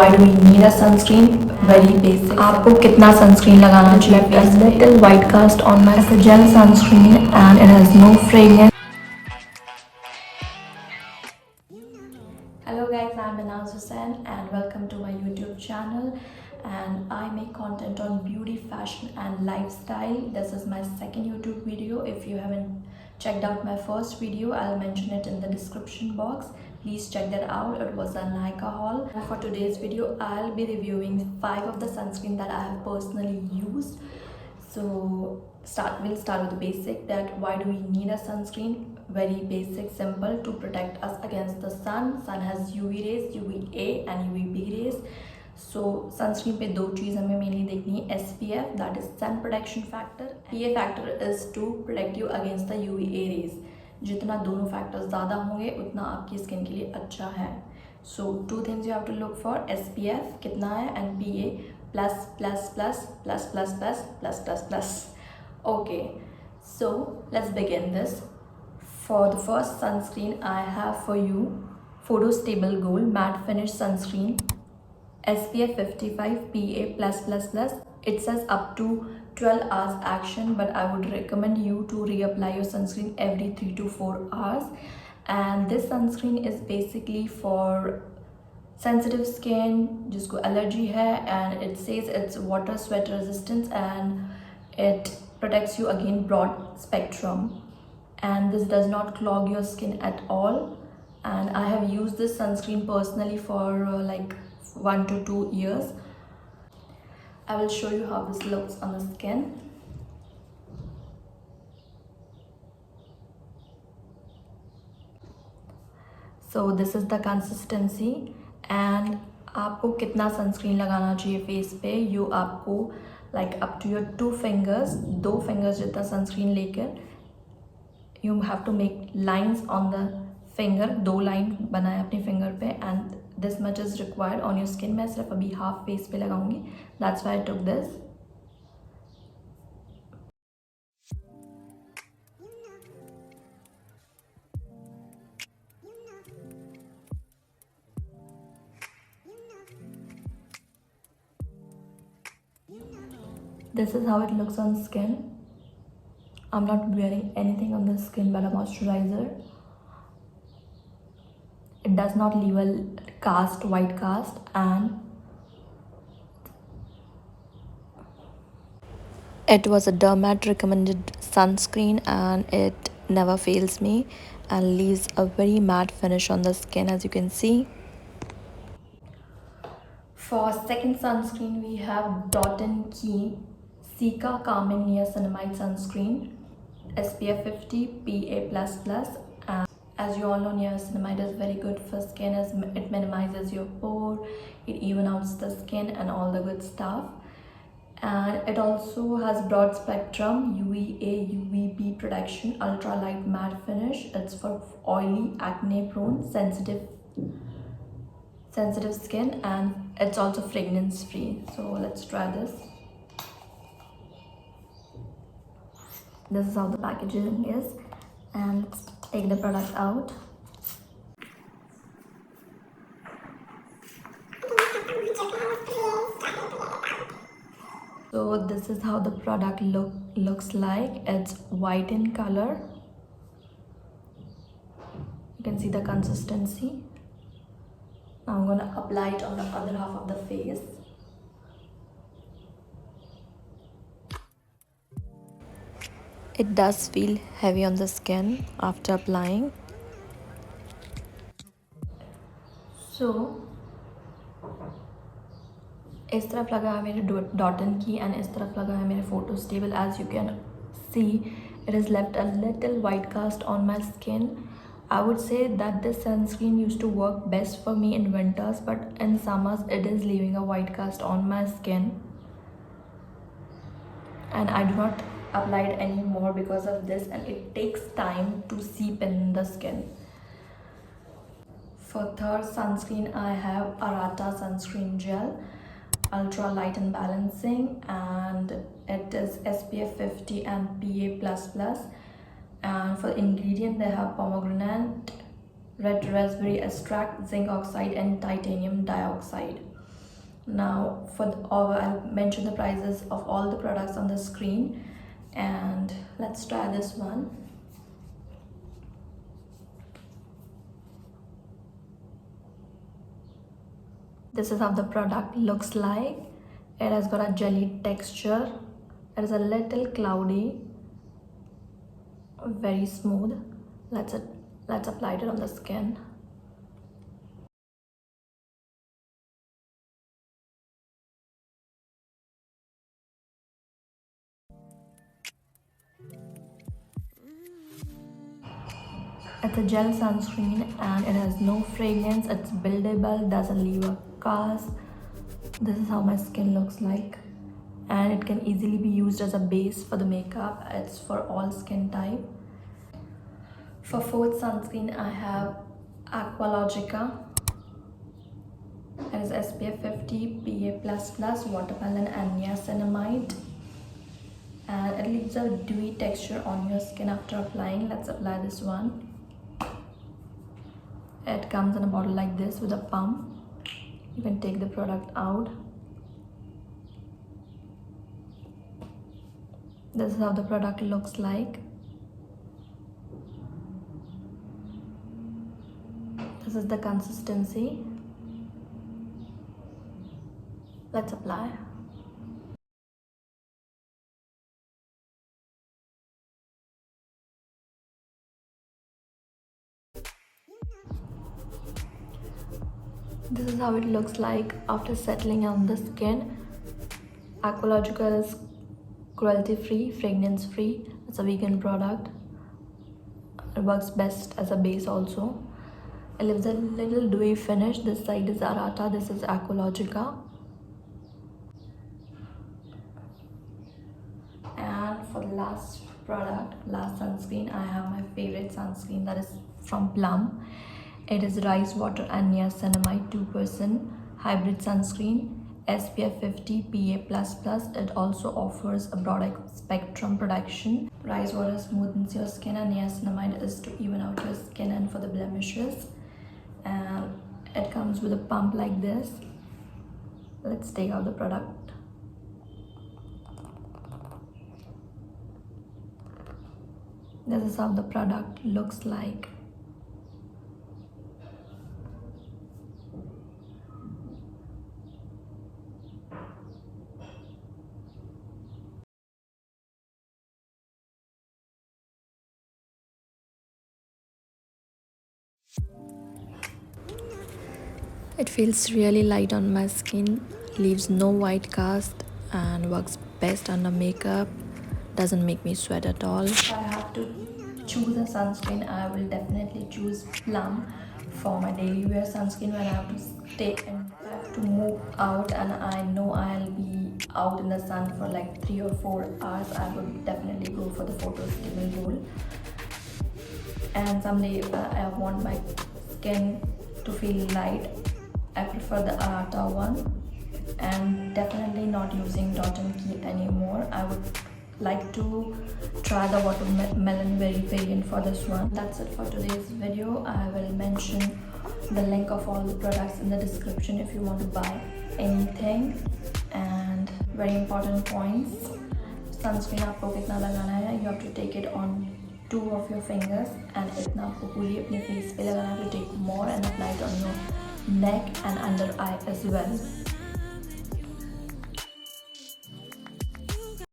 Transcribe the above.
why do we need a sunscreen? Very basic. आपको कितना sunscreen लगाना चाहिए? A little white cast on my it's a gel sunscreen and it has no fragrance. Hello guys, I'm Menaaz and welcome to my YouTube channel, and I make content on beauty, fashion and lifestyle. This is my second YouTube video. If you haven't checked out my first video, I'll mention it in the description box. Please check that out. It was a Nykaa haul. And for today's video, I'll be reviewing 5 of the sunscreen that I have personally used. So we'll start with the basic, that why do we need a sunscreen? Very basic, simple, to protect us against the sun. Sun has UV rays, UVA and UVB rays. So sunscreen पे दो चीज़ हमें mainly देखनी है, SPF, that is sun protection factor. PA factor is to protect you against the UVA rays. जितना दोनों factors ज़्यादा होंगे उतना आपकी skin के लिए अच्छा है. So 2 things you have to look for, SPF कितना है and PA plus plus plus plus plus plus plus plus plus. Okay, so let's begin this. For the first sunscreen I have for you, Photo Stable Gold Matte Finish Sunscreen, SPF 55 PA+++. It says up to 12 hours action, but I would recommend you to reapply your sunscreen every 3 to 4 hours. And this sunscreen is basically for sensitive skin जिसको allergy है, and it says it's water sweat resistance and it protects you against broad spectrum, and this does not clog your skin at all. And I have used this sunscreen personally for like 1 to 2 years. I will show you how this looks on the skin. So this is the consistency. And आपको कितना sunscreen लगाना चाहिए face पे? You आपको like up to your 2 fingers, 2 fingers जितना sunscreen लेकर you have to make lines on the finger. 2 line बनाए अपने finger पे, and this much is required on your skin. मैं सिर्फ अभी half face पे लगाऊंगी. That's why I took this. This is how it looks on skin. I'm not wearing anything on the skin but a moisturizer. It does not leave a cast, white cast, and it was a dermat recommended sunscreen and it never fails me and leaves a very matte finish on the skin, as you can see. For second sunscreen we have Dot & Key Cica Calming Niacinamide Sunscreen, SPF 50 PA++. And as you all know, niacinamide is very good for skin as it minimizes your pore, it even outs the skin and all the good stuff. And it also has broad spectrum UVA UVB protection, ultra light matte finish. It's for oily, acne prone, sensitive skin, and it's also fragrance free. So let's try this. This is how the packaging is, and let's take the product out. So this is how the product looks like. It's white in color. You can see the consistency. Now I'm gonna apply it on the other half of the face. It does feel heavy on the skin after applying. So इस तरफ लगा है मेरे Dot & Key and इस तरफ लगा है मेरे Photo Stable. As you can see, it has left a little white cast on my skin. I would say that this sunscreen used to work best for me in winters, but in summers it is leaving a white cast on my skin, and I do not apply it anymore because of this, and it takes time to seep in the skin. For third sunscreen I have Arata Sunscreen Gel, ultra light and balancing, and it is SPF 50 and PA++. And for ingredient they have pomegranate, red raspberry extract, zinc oxide and titanium dioxide. Now I'll mention the prices of all the products on the screen, and let's try this one. This is how the product looks like. It has got a jelly texture. It is a little cloudy, very smooth. Let's apply it on the skin. It's a gel sunscreen and it has no fragrance. It's buildable, doesn't leave a cast. This is how my skin looks like, and it can easily be used as a base for the makeup. It's for all skin type. For fourth sunscreen, I have Aqualogica. It is SPF 50, PA++, watermelon and niacinamide. And it leaves a dewy texture on your skin after applying. Let's apply this one. It comes in a bottle like this with a pump. You can take the product out. This is how the product looks like. This is the consistency. Let's apply. This is how it looks like after settling on the skin. Aqualogica is cruelty free, fragrance free. It's a vegan product. It works best as a base also. It leaves a little dewy finish. This side is Arata, this is Aqualogica. And for the last product, last sunscreen, I have my favorite sunscreen, that is from Plum. It is rice water and niacinamide 2% hybrid sunscreen, SPF 50, PA++. It also offers a broad spectrum protection. Rice water smoothens your skin and niacinamide is to even out your skin and for the blemishes. And it comes with a pump like this. Let's take out the product. This is how the product looks like. It feels really light on my skin, leaves no white cast and works best under makeup, doesn't make me sweat at all. If I have to choose a sunscreen, I will definitely choose Plum for my daily wear sunscreen when I have to stay and I have to move out and I know I'll be out in the sun for like 3 or 4 hours. I would definitely go for the photo stable role. And someday if I want my skin to feel light, I prefer the Arata one, and definitely not using Dot and Key anymore. I would like to try the watermelon berry variant for this one. That's it for today's video. I will mention the link of all the products in the description if you want to buy anything. And very important points, sunscreen आपको कितना लगाना है, you have to take it on 2 of your fingers and इतना आपको पूरी अपने face पे लगाना है. To take more and apply it on your neck and under eye as well.